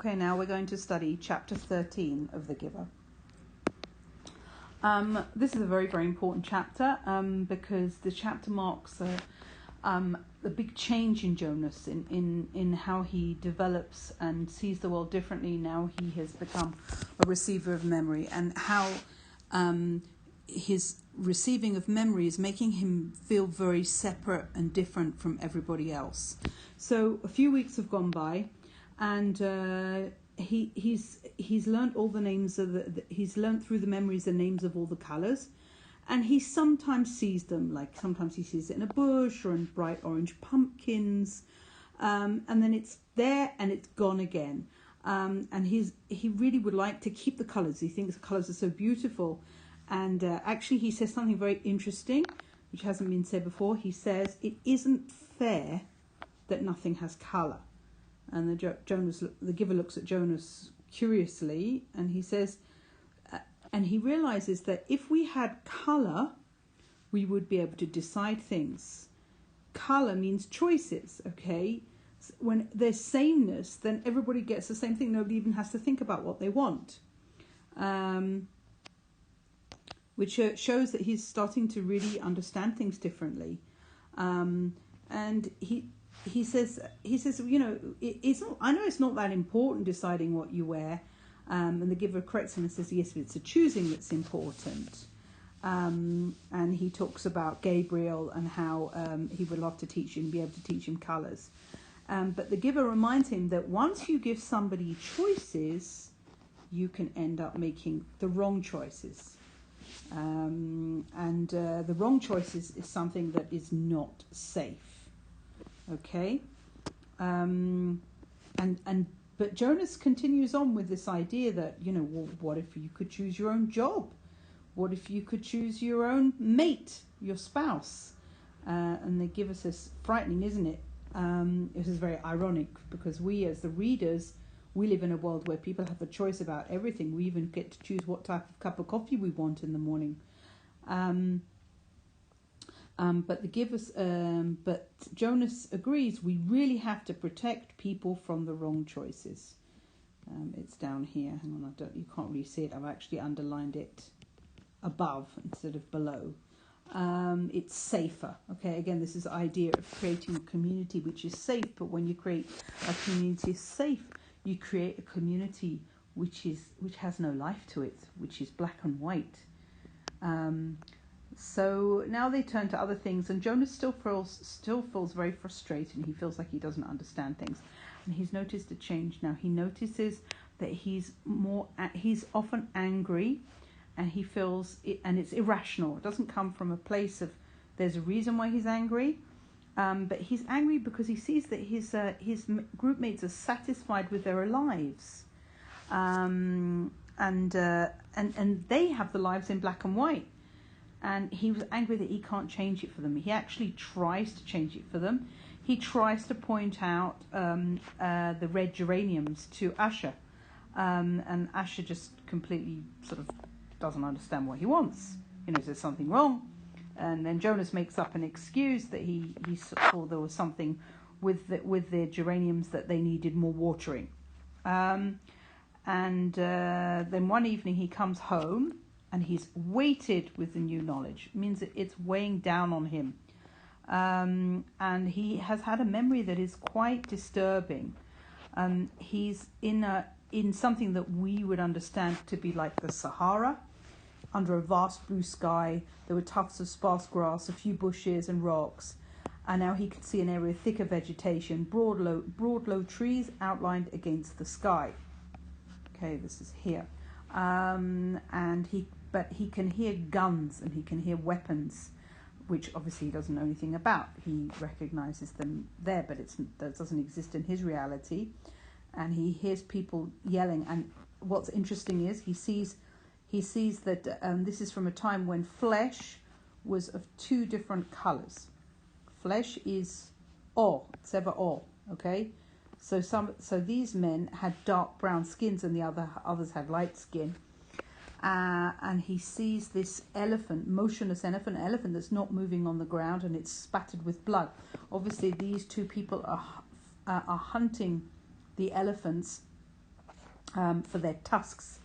Okay, now we're going to study chapter 13 of The Giver. This is a very, very important chapter because the chapter marks the big change in Jonas in how he develops and sees the world differently now he has become a receiver of memory, and how his receiving of memory is making him feel very separate and different from everybody else. So a few weeks have gone by, and he's learnt all the names of he's learnt through the memories the names of all the colours, and he sometimes sees them, like sometimes he sees it in a bush or in bright orange pumpkins, and then it's there and it's gone again. And he really would like to keep the colours. He thinks the colours are so beautiful. And actually he says something very interesting, which hasn't been said before. He says, it isn't fair that nothing has colour. And the giver looks at Jonas curiously, and he says, and he realises that if we had colour, we would be able to decide things. Colour means choices, okay? When there's sameness, then everybody gets the same thing. Nobody even has to think about what they want. Which shows that he's starting to really understand things differently. And he says, you know, it's not. I know it's not that important deciding what you wear. And the giver corrects him and says, yes, but it's the choosing that's important. And he talks about Gabriel and how he would love to teach him, be able to teach him colours. But the giver reminds him that once you give somebody choices, you can end up making the wrong choices. The wrong choices is something that is not safe. Okay? But Jonas continues on with this idea that, you know, well, what if you could choose your own job? What if you could choose your own mate, your spouse? And they give us this frightening, isn't it? This is very ironic because we as the readers, we live in a world where people have a choice about everything. We even get to choose what type of cup of coffee we want in the morning. But Jonas agrees we really have to protect people from the wrong choices. It's down here. Hang on, you can't really see it. I've actually underlined it above instead of below. It's safer. Okay, again, this is the idea of creating a community which is safe. But when you create a community safe, you create a community which has no life to it, which is black and white. So now they turn to other things, and Jonas still feels very frustrated, and he feels like he doesn't understand things. And he's noticed a change now. He notices that he's often angry, and he feels it, and it's irrational. It doesn't come from a place of there's a reason why he's angry. But he's angry because he sees that his group mates are satisfied with their lives, and they have the lives in black and white. And he was angry that he can't change it for them. He actually tries to change it for them. He tries to point out the red geraniums to Asher, and Asher just completely sort of doesn't understand what he wants. You know, there's something wrong. And then Jonas makes up an excuse that he saw there was something with the geraniums that they needed more watering. Then one evening he comes home and he's weighted with the new knowledge. It means that it's weighing down on him. And he has had a memory that is quite disturbing. He's in something that we would understand to be like the Sahara. Under a vast blue sky, there were tufts of sparse grass, a few bushes and rocks, and now he could see an area of thicker vegetation, broad low trees outlined against the sky. Okay, this is here, but he can hear guns and he can hear weapons, which obviously he doesn't know anything about. He recognizes them there, but that doesn't exist in his reality, and he hears people yelling. And what's interesting is he sees that this is from a time when flesh was of two different colours. Flesh is or, tseva or, okay? So these men had dark brown skins and the others had light skin. And he sees this motionless elephant that's not moving on the ground, and it's spattered with blood. Obviously, these two people are hunting the elephants for their tusks.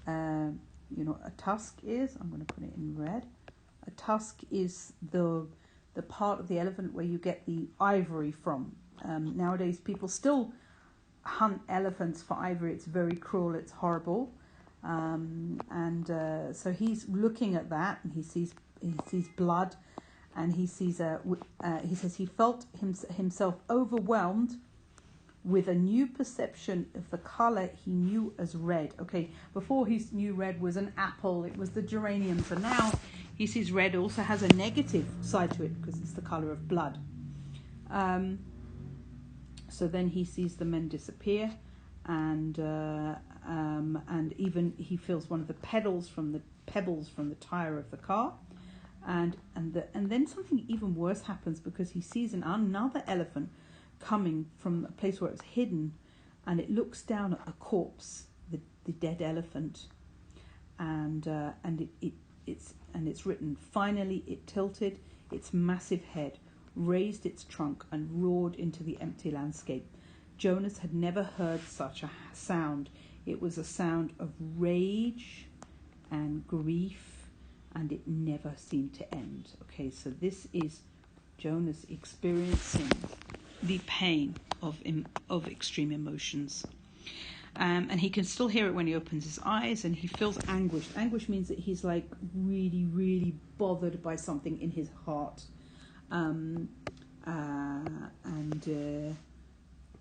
You know what a tusk is? I'm going to put it in red. A tusk is the part of the elephant where you get the ivory from. Nowadays, people still hunt elephants for ivory. It's very cruel. It's horrible. So he's looking at that, and he sees blood, and he sees he says he felt himself overwhelmed with a new perception of the colour he knew as red. Okay, before he knew red was an apple, it was the geranium. So now he sees red also has a negative side to it because it's the colour of blood. So then he sees the men disappear, and even he feels one of the pebbles from the tire of the car, and then something even worse happens because he sees another elephant coming from a place where it's hidden, and it looks down at the corpse, the dead elephant, and it's written, finally it tilted its massive head, raised its trunk, and roared into the empty landscape. Jonas had never heard such a sound. It was a sound of rage and grief, and it never seemed to end. Okay, so this is Jonas experiencing the pain of extreme emotions. And he can still hear it when he opens his eyes, and he feels anguish. Anguish means that he's like really, really bothered by something in his heart.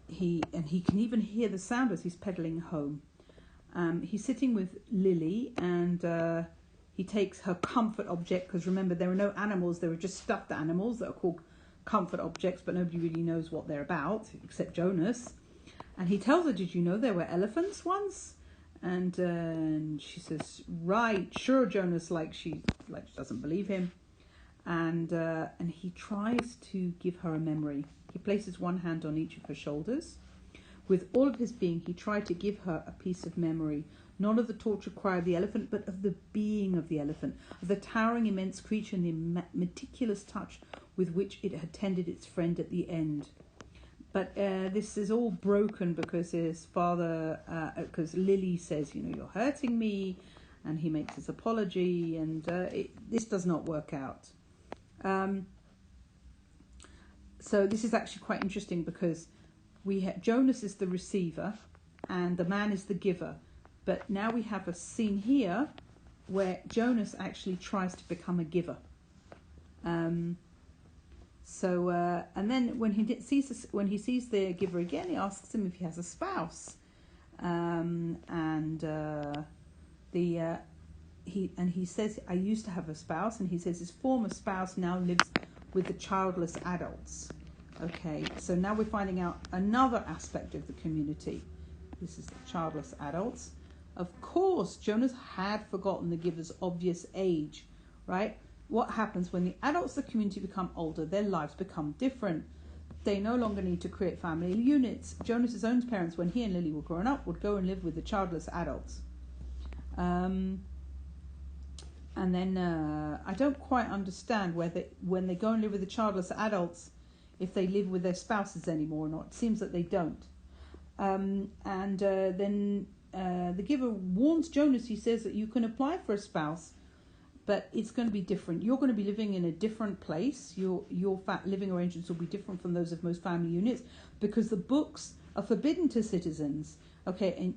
He can even hear the sound as he's pedaling home. He's sitting with Lily, and he takes her comfort object, because remember, there are no animals, there are just stuffed animals that are called comfort objects, but nobody really knows what they're about except Jonas. And he tells her, did you know there were elephants once? And she says, right, sure, Jonas, like she doesn't believe him. And he tries to give her a memory. He places one hand on each of her shoulders. With all of his being, he tried to give her a piece of memory, not of the tortured cry of the elephant, but of the being of the elephant, of the towering immense creature and the meticulous touch with which it had tended its friend at the end. But this is all broken because his father, because Lily says, you know, you're hurting me, and he makes his apology, and this does not work out. So this is actually quite interesting because Jonas is the receiver and the man is the giver. But now we have a scene here where Jonas actually tries to become a giver. And then when he sees the giver again, he asks him if he has a spouse. He says, I used to have a spouse, and he says his former spouse now lives with the childless adults. Okay, so now we're finding out another aspect of the community. This is the childless adults. Of course, Jonas had forgotten the giver's obvious age, right? What happens when the adults of the community become older? Their lives become different. They no longer need to create family units. Jonas's own parents, when he and Lily were growing up, would go and live with the childless adults. And then I don't quite understand whether when they go and live with the childless adults, if they live with their spouses anymore or not. It seems that they don't. Then the giver warns Jonas. He says that you can apply for a spouse, but it's going to be different. You're going to be living in a different place. Your living arrangements will be different from those of most family units because the books are forbidden to citizens. Okay,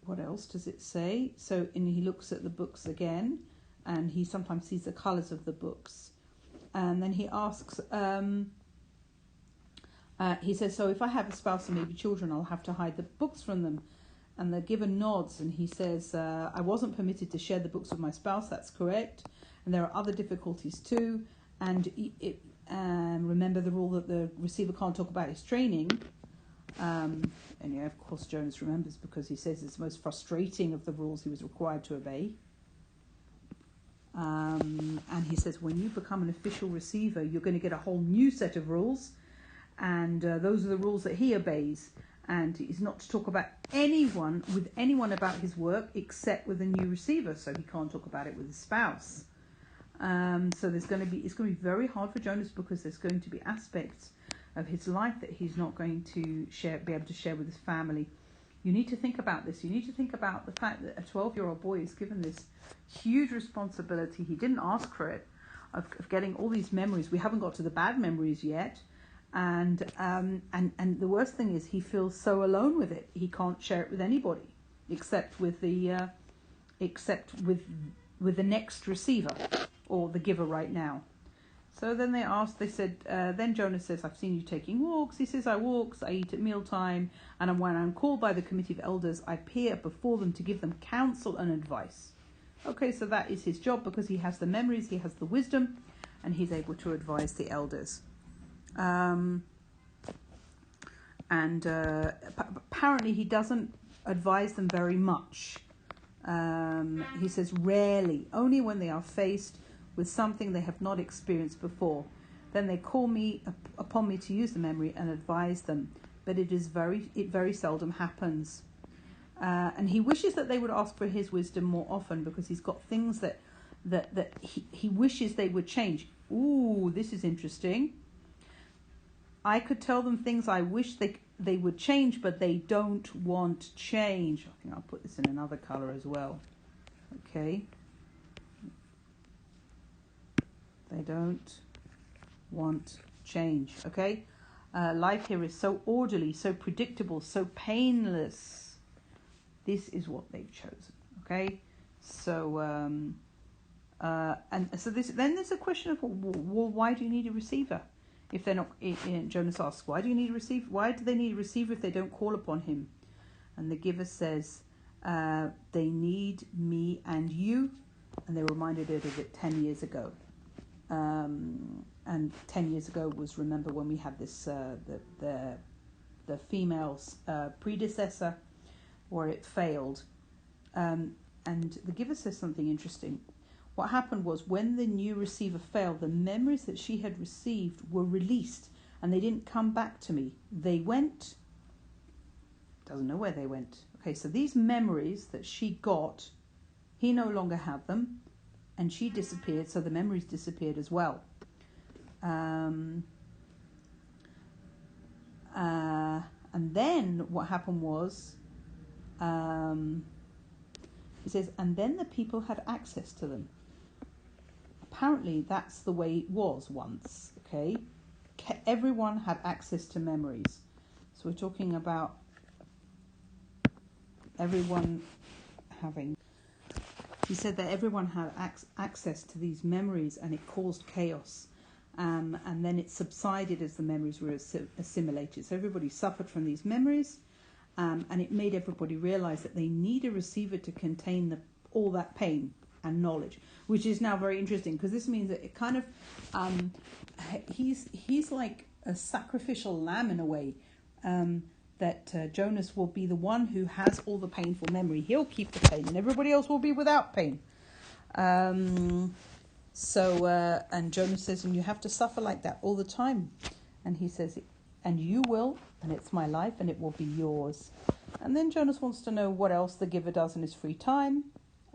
what else does it say? So, he looks at the books again, and he sometimes sees the colours of the books. And then he asks, he says, so if I have a spouse and maybe children, I'll have to hide the books from them. And the giver nods, and he says, I wasn't permitted to share the books with my spouse, that's correct. And there are other difficulties too. And remember the rule that the receiver can't talk about his training. And yeah, of course, Jonas remembers because he says it's the most frustrating of the rules he was required to obey. And he says, when you become an official receiver, you're going to get a whole new set of rules. And those are the rules that he obeys. And he's not to talk about anyone about his work except with a new receiver. So he can't talk about it with his spouse. So it's going to be very hard for Jonas because there's going to be aspects of his life that he's not going to be able to share with his family. You need to think about this. You need to think about the fact that a 12-year-old boy is given this huge responsibility. He didn't ask for it, of getting all these memories. We haven't got to the bad memories yet. And the worst thing is he feels so alone with it. He can't share it with anybody except with the next receiver or the giver right now. So then they said, then Jonas says, I've seen you taking walks. He says, I walks, I eat at mealtime, and when I'm called by the committee of elders, I appear before them to give them counsel and advice. Okay, so that is his job because he has the memories, he has the wisdom, and he's able to advise the elders. Apparently he doesn't advise them very much. He says rarely, only when they are faced with something they have not experienced before. Then they call upon me to use the memory and advise them, but it very seldom happens. And he wishes that they would ask for his wisdom more often because he's got things that he wishes they would change. Ooh, this is interesting. I could tell them things I wish they would change, but they don't want change. I think I'll put this in another color as well. Okay. They don't want change. Okay. Life here is so orderly, so predictable, so painless. This is what they've chosen. Okay. So then there's a question of, well, why do you need a receiver? If they're not, Jonas asks, why do they need a receiver if they don't call upon him? And the giver says, they need me and you. And they reminded it of it 10 years ago. And 10 years ago was, remember, when we had this, the female's predecessor, where it failed. And the giver says something interesting. What happened was when the new receiver failed, the memories that she had received were released and they didn't come back to me. They went, doesn't know where they went. Okay, so these memories that she got, he no longer had them and she disappeared, so the memories disappeared as well. And then what happened was, he says, and then the people had access to them. Apparently, that's the way it was once, okay? Everyone had access to memories. So we're talking about everyone having... He said that everyone had access to these memories and it caused chaos. And then it subsided as the memories were assimilated. So everybody suffered from these memories. And it made everybody realize that they need a receiver to contain all that pain and knowledge, which is now very interesting because this means that it kind of he's like a sacrificial lamb in a way, that Jonas will be the one who has all the painful memory. He'll keep the pain and everybody else will be without pain. And Jonas says, and you have to suffer like that all the time. And he says, and you will, and it's my life and it will be yours. And then Jonas wants to know what else the giver does in his free time.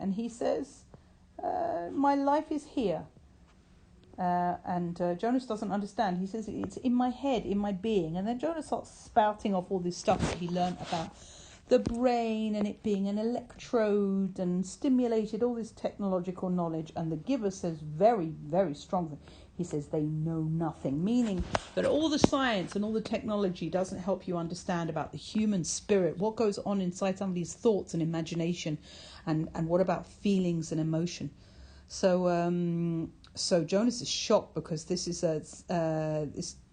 And he says, my life is here. And Jonas doesn't understand. He says, it's in my head, in my being. And then Jonas starts spouting off all this stuff that he learned about the brain and it being an electrode and stimulated all this technological knowledge. And the giver says very, very strongly, he says they know nothing, meaning that all the science and all the technology doesn't help you understand about the human spirit, what goes on inside somebody's thoughts and imagination, and what about feelings and emotion. So Jonas is shocked because this is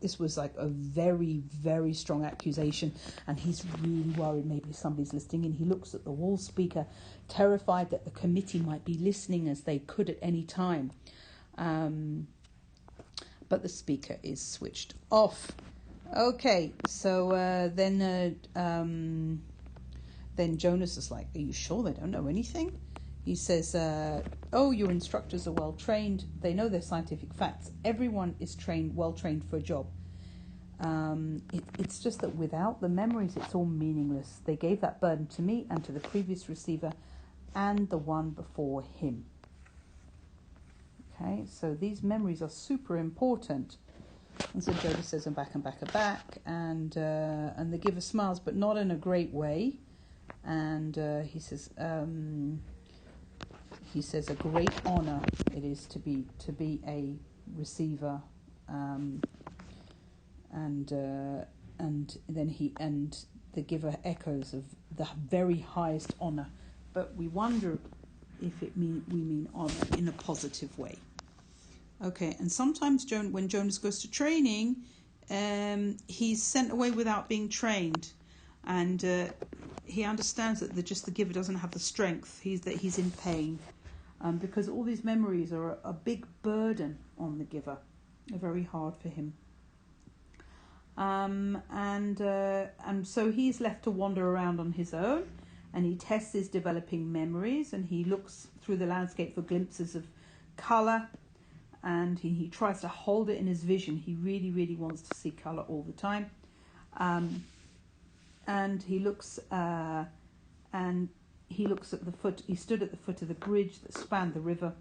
this was like a very, very strong accusation, and he's really worried maybe somebody's listening. And he looks at the wall speaker, terrified that the committee might be listening as they could at any time. But the speaker is switched off. Okay, so then Jonas is like, are you sure they don't know anything? He says, your instructors are well trained. They know their scientific facts. Everyone is well trained for a job. It's just that without the memories, it's all meaningless. They gave that burden to me and to the previous receiver and the one before him. Okay, so these memories are super important. And so Jonas says, I'm back, and the giver smiles, but not in a great way. And he says, a great honor it is to be a receiver, and then the giver echoes of the very highest honor, but we wonder if we mean honor in a positive way. Okay, and sometimes when Jonas goes to training, he's sent away without being trained, and he understands that the giver doesn't have the strength. He's in pain, because all these memories are a big burden on the giver. They're very hard for him, and so he's left to wander around on his own, and he tests his developing memories, and he looks through the landscape for glimpses of colour. And he tries to hold it in his vision. He really, really wants to see colour all the time. And he looks at the foot. He stood at the foot of the bridge that spanned the river,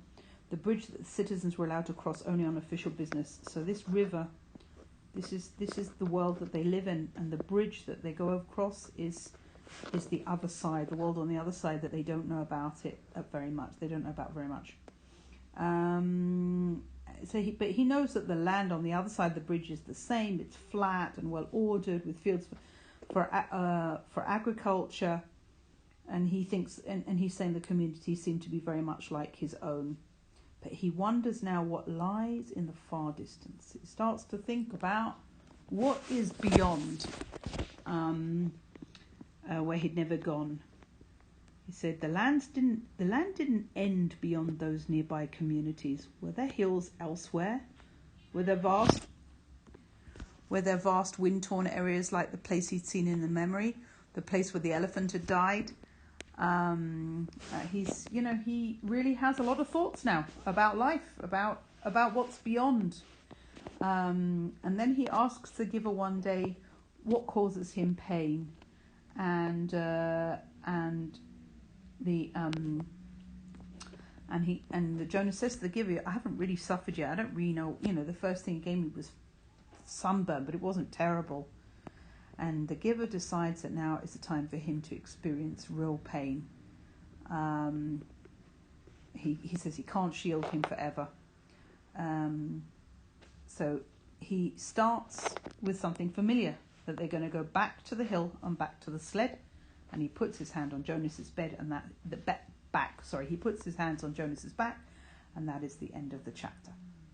the bridge that the citizens were allowed to cross only on official business. So this river, this is the world that they live in, and the bridge that they go across is the other side, the world on the other side that they don't know about it very much. They don't know about very much. But he knows that the land on the other side of the bridge is the same. It's flat and well ordered, with fields for agriculture, and he thinks, and he's saying the community seem to be very much like his own. But he wonders now what lies in the far distance. He starts to think about what is beyond, where he'd never gone. He said the land didn't end beyond those nearby communities. Were there hills elsewhere? Were there vast wind-torn areas like the place he'd seen in the memory, the place where the elephant had died? He really has a lot of thoughts now about life, about what's beyond. And then he asks the giver one day what causes him pain, and the Jonas says to the giver, I haven't really suffered yet. I don't really know. The first thing he gave me was sunburn, but it wasn't terrible. And the giver decides that now is the time for him to experience real pain. He says he can't shield him forever. So he starts with something familiar, that they're going to go back to the hill and back to the sled. And he puts his hand on Jonas's bed, and he puts his hands on Jonas's back, and that is the end of the chapter.